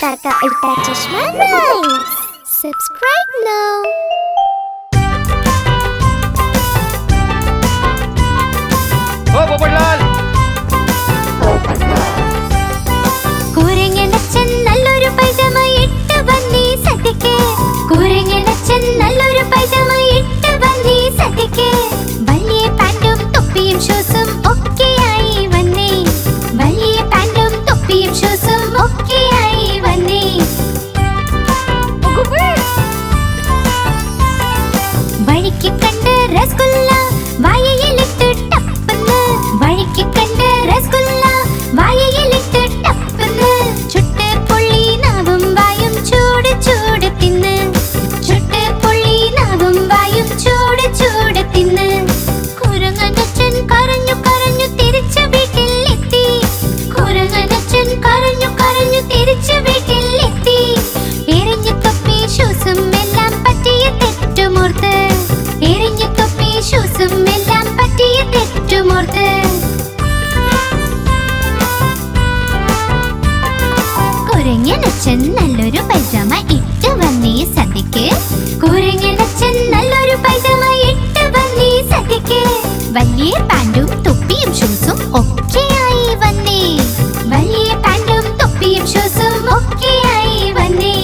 Ultra Chashma Rhymes. Subscribe now. Oh, Popadlal! കൂരങ്ങനച്ചൻ നല്ലൊരു പൈജാമ ഇട്ട് വന്നീ സദ്യക്ക്. കൂരങ്ങനച്ചൻ നല്ലൊരു പൈജാമ ഇട്ട് വന്നീ സദ്യക്ക്. വലിയ പാന്റും തൊപ്പിയും ഷൂസും ഒക്കെയായി വന്നേ. വലിയ പാന്റും തൊപ്പിയും ഷൂസും ഒക്കെയായി വന്നേ. വഴിക്ക് കണ്ട് രസഗുല്ല വായയിലിട്ട് ടപ്പന്ന്. വഴിക്ക് കണ്ട് രസഗുല്ല വായയിലിട്ട് ടപ്പന്ന്. ചുട്ട് പൊള്ളി നാവും വായും ചൂട് ചൂട് തിന്ന്. ചുട്ട് പൊള്ളി നാവും വായും ചൂട് ചൂട് തിന്ന്. കുരങ്ങനച്ചൻ കരഞ്ഞു കരഞ്ഞു തിരിച്ച് വീട്ടിൽ എത്തി. കുരങ്ങനച്ചൻ കരഞ്ഞു കരഞ്ഞു തിരിച്ച് വീട്ടിൽ എത്തി. എറിഞ്ഞു തൊപ്പി ഷൂസും എല്ലാം പറ്റിയ തെറ്റുമോർത്ത്. എറിഞ്ഞു തൊപ്പി ഷൂസും എല്ലാം പറ്റിയ തെറ്റുമോർത്ത്. കുരങ്ങനച്ചൻ നല്ലൊരു പൈജാമ ഇട്ട് വന്നീ സദ്യക്ക്. കുരങ്ങനച്ചൻ നല്ലൊരു പൈജാമ ഇട്ട് വന്നീ സദ്യക്ക്. വലിയ പാന്റും തൊപ്പിയും ഷൂസും ഒക്കെയായി വന്നേ. വലിയ പാന്റും തൊപ്പിയും ഷൂസും ഒക്കെയായി വന്നേ.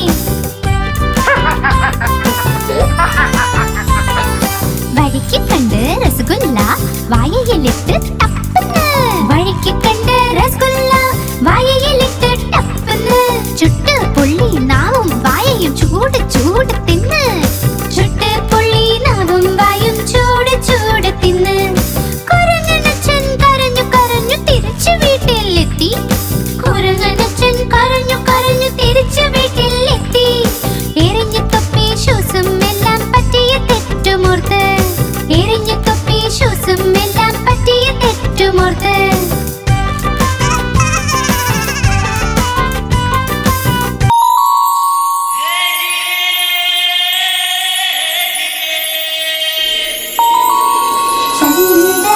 വഴിക്ക് കണ്ട് രസഗുല്ല വായയിലിട്ട് ടപ്പന്ന്. വഴിക്ക് കണ്ട് രസഗുല്ല വായയിലിട്ട് ടപ്പന്ന്. ചുട്ട് പൊള്ളി നാവും വായയും ചൂട് ചൂട് തിന്ന്. ചുട്ട് പൊള്ളി നാവും വായും ചൂട് ചൂട് തിന്ന്. കുരങ്ങനച്ചൻ കരഞ്ഞു കരഞ്ഞു തിരിച്ചു വീട്ടിലെത്തി. കുരങ്ങനച്ചൻ കരഞ്ഞു കരഞ്ഞു തിരിച്ചു വീട്ടിലെത്തി. എറിഞ്ഞു തൊപ്പി ഷൂസും എല്ലാം പറ്റിയ തെറ്റുമോർത്ത്. എറിഞ്ഞു തൊപ്പി ഷൂസും എല്ലാം പറ്റിയ തെറ്റുമോർത്ത്.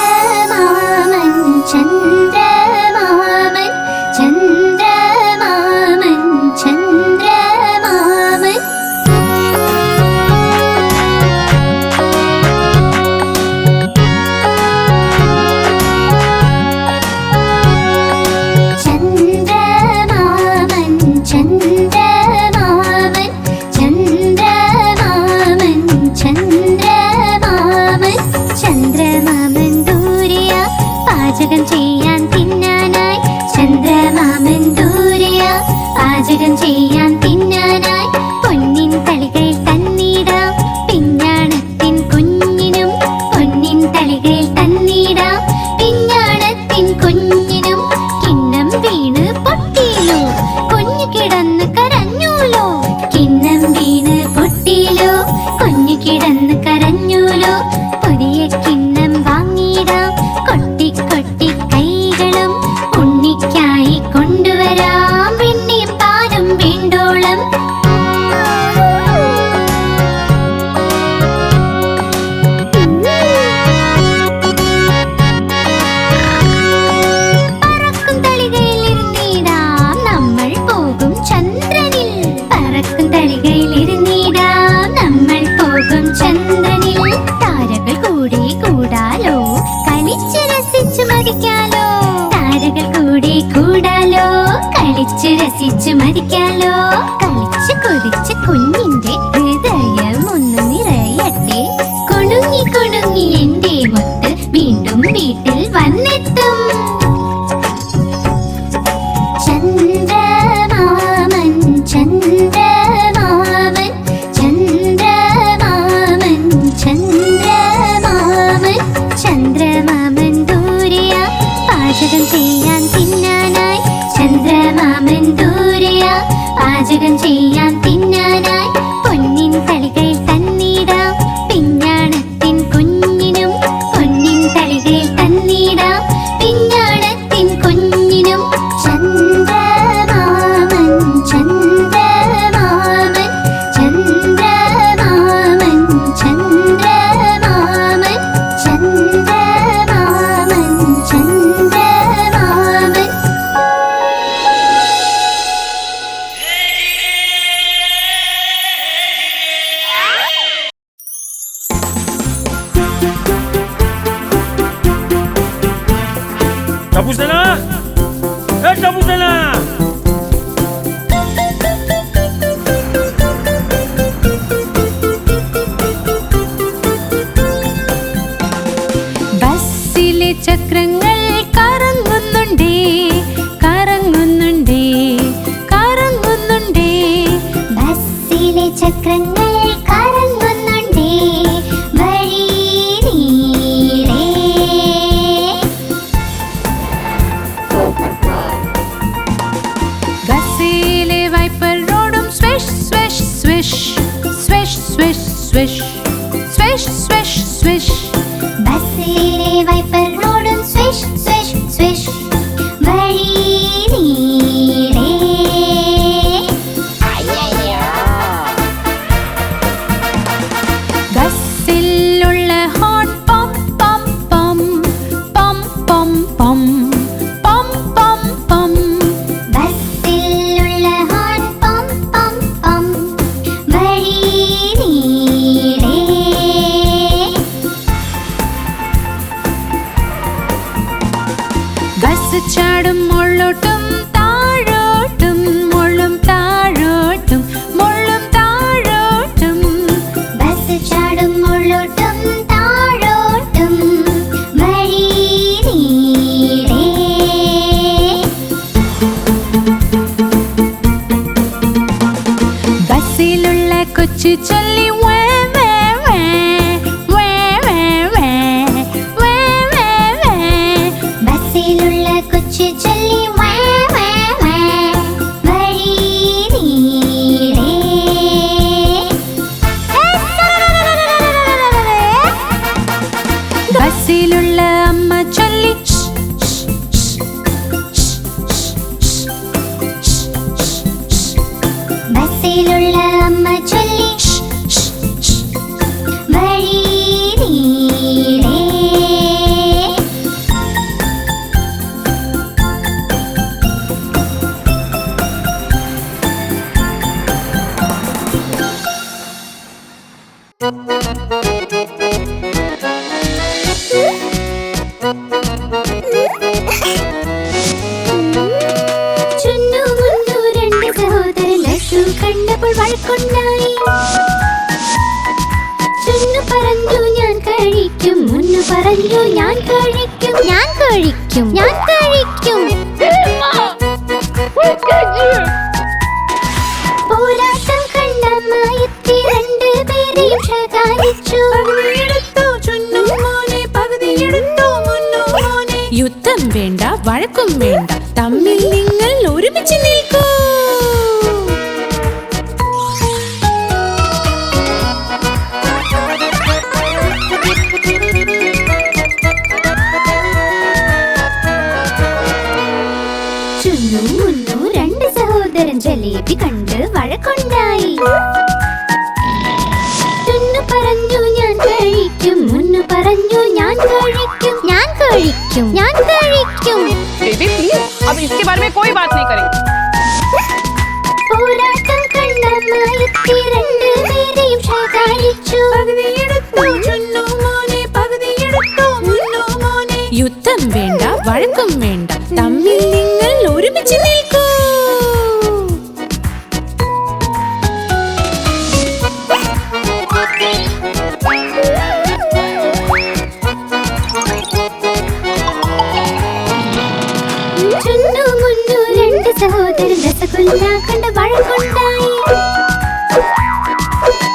ചന്ദ്രമാമൻ ചന്ദ്രമാമൻ ചന്ദ്രമാമൻ ചന്ദ്രമാമൻ ചന്ദ്രമാമൻ ചന്ദ്രമാമൻ ചന്ദ്രമാമൻ ചന്ദ്രമാമൻ ദൂരെയാ പാചകം ചെയ്യാൻ തിന്നാനായി. ചന്ദ്രമാമൻ ദൂരെയാ പാചകം ചെയ്യാൻ തിന്നാനായി. പൊന്നിൻ തളികയിൽ തന്നിടാം പിഞ്ഞാണത്തിൻ കുഞ്ഞിനും. പൊന്നിൻ തളികയിൽ തന്നിടാം പിഞ്ഞാണത്തിൻ കുഞ്ഞിനും. കിണ്ണം വീണ് പൊട്ടിയിലോ കുഞ്ഞു കിടന്ന് കരഞ്ഞൂലോ. കിണ്ണം വീണ് പൊട്ടിയിലോ കുഞ്ഞു കിടന്ന് കരഞ്ഞൂലോ. പുതിയ കിണ്ണം വാങ്ങിയിടാം കൊട്ടി കൊട്ടി കൈകളും. ഉണ്ണിക്കായി കൊണ്ടുവരാം വെണ്ണയും പാലും വീണ്ടോളം. പറക്കും തളികയിൽ ഇരുന്നിടാം നമ്മൾ പോകും ചന്ദ്രനിൽ. പറക്കും തളികയിൽ ഇരുന്നിടാം നമ്മൾ പോകും ചന്ദ്രനിൽ. താരകൾ കൂടി കൂടാലോ കളിച്ച് രസിച്ചു മതിക്കാലോ. താരകൾ കൂടി കൂടാലോ കളിച്ച് രസിച്ചു മതിക്കാലോ. കളിച്ച് കൊതിച്ച് കുഞ്ഞിന്റെ ഹൃദയം ഒന്ന് നിറയട്ടെ. കുണുങ്ങി കുണുങ്ങി എന്റെ മുത്ത് വീണ്ടും വീട്ടിൽ വന്നെത്തും. ചന്ദ്രമാമൻ ചന്ദ്രമാമൻ ചന്ദ്രമാമൻ ചന്ദ്രമാമൻ ചന്ദ്രമാമൻ ദൂരെയാ പാചകം ചെയ്യാൻ തിന്നാനായി. ചന്ദ്രമാമൻ ദൂരെയാ പാചകം ചെയ്യാൻ തിന്നാനായി. പൊന്നിൻ തളികയിൽ തന്നിടാം പിഞ്ഞാണത്തിൻ കുഞ്ഞിനും. പൊന്നിൻ തളികയിൽ തന്നിടാം പിഞ്ഞാണത്തിൻ കുഞ്ഞിനും. ചന്ദ്രമാമൻ ചന്ദ്രമാമൻ ചന്ദ്രമാമൻ ചന്ദ്രമാമൻ ചന്ദ്രമാമൻ ചന്ദ്രമാമൻ टपू सेना, टपू सेना। ബസ്സിലെ ചക്രങ്ങൾ കറങ്ങുന്നുണ്ടേ, കറങ്ങുന്നുണ്ടേ, കറങ്ങുന്നുണ്ടേ. ബസ്സിലെ ചക്രങ്ങൾ കറങ്ങുന്നുണ്ടേ, വഴി നീളെ. ബസ്സിലെ വൈപ്പർ റോഡും swish swish swish, swish swish swish, swish swish swish. ബസ്സിലെ വൈപ്പർ റോഡും സ്വിഷ് സ്വിഷ് സ്വിഷ്, വഴി നീളെ. ബസ്സിലുള്ള ഹോൺ പം പം പം, പം പം പം, പം പം പം. ബസ്സിലുള്ള ഹോൺ പം പം പം, വഴി നീളെ. ബസ് ചാടും മുള്ളോട്ടും താഴോട്ടും, മുള്ളും താഴോട്ടും, മുള്ളും താഴോട്ടും. ബസ് ചാടും മുള്ളോട്ടും താഴോട്ടും, വഴി നീളെ. ബസ്സിലുള്ള കൊച്ചു ചൊല്ലി വേ വേ വേ, വേ വേ വേ, വേ വേ വേ. ബസ്സിലുള്ള കൊച്ചു ചൊല്ലി വേ വേ വേ, വഴി നീളെ. ബസ്സിലുള്ള അമ്മ ചൊല്ലി ഷ്, ഷ്, ഷ്, ഷ്, ഷ്, ഷ്, ഷ്. ബസ്സിലുള്ള അമ്മ ചൊല്ലി ഷ്, ഷ്, ഷ്. വഴി നീളെ. ചുന്നു മുന്നു രണ്ട് സഹോദരൻ ലഡ്ഡു കണ്ടപ്പോൾ വഴക്കുണ്ടായി. ചുന്നു പറഞ്ഞു ഞാൻ കഴിക്കും, മുന്നു പറഞ്ഞു ഞാൻ കഴിക്കും, ഞാൻ കഴിക്കും, ഞാൻ കഴിക്കും. പോരാട്ടം കണ്ടമ്മ എത്തി രണ്ടുപേരെയും ശകാരിച്ചു. യുദ്ധം വേണ്ട, വഴക്കും വേണ്ട, തമ്മിൽ നിങ്ങൾ ഒരുമിച്ച് നിൽക്കൂ. ചുന്നു മുന്നു രണ്ട് സഹോദരൻ ജലേബി കണ്ട് വഴക്കുണ്ടായി. ചുന്നു പറഞ്ഞു ഞാൻ കഴിക്കും, മുന്നു പറഞ്ഞു ഞാൻ കഴിക്കും, ഞാൻ കഴിക്കും, ഞാൻ കഴിക്കും. बेबी प्लीज अब इसके बारे में कोई बात नहीं करेंगे. പോരാട്ടം കണ്ടമ്മ എത്തി രണ്ടുപേരെയും ശകാരിച്ചു. യുദ്ധം വേണ്ട, വഴക്കും വേണ്ട, തമ്മിൽ നിങ്ങൾ ഒരുമിച്ച് നിൽക്കൂ. ചുന്നു മുന്നു രണ്ട് സഹോദരൻ രസഗുല്ല കണ്ട് വഴക്കുണ്ടായി.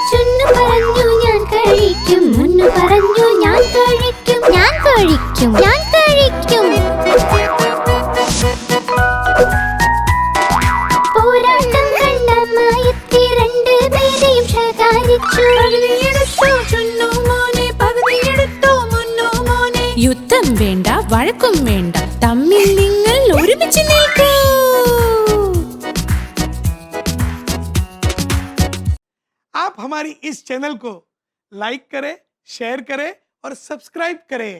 ചുന്നു പറഞ്ഞു ഞാൻ കഴിക്കും, മുന്നു പറഞ്ഞു ഞാൻ കഴിക്കും, ഞാൻ കഴിക്കും, ഞാൻ കഴിക്കും. പോരാട്ടം കണ്ടമ്മ എത്തി രണ്ടുപേരെയും ശകാരിച്ചു. യുദ്ധം വേണ്ട, വഴക്കും വേണ്ട, തമ്മിൽ നിങ്ങൾ ഒരുമിച്ച് നിൽക്കൂ. आप हमारी इस चैनल को लाइक करें, शेयर करें और सब्सक्राइब करें।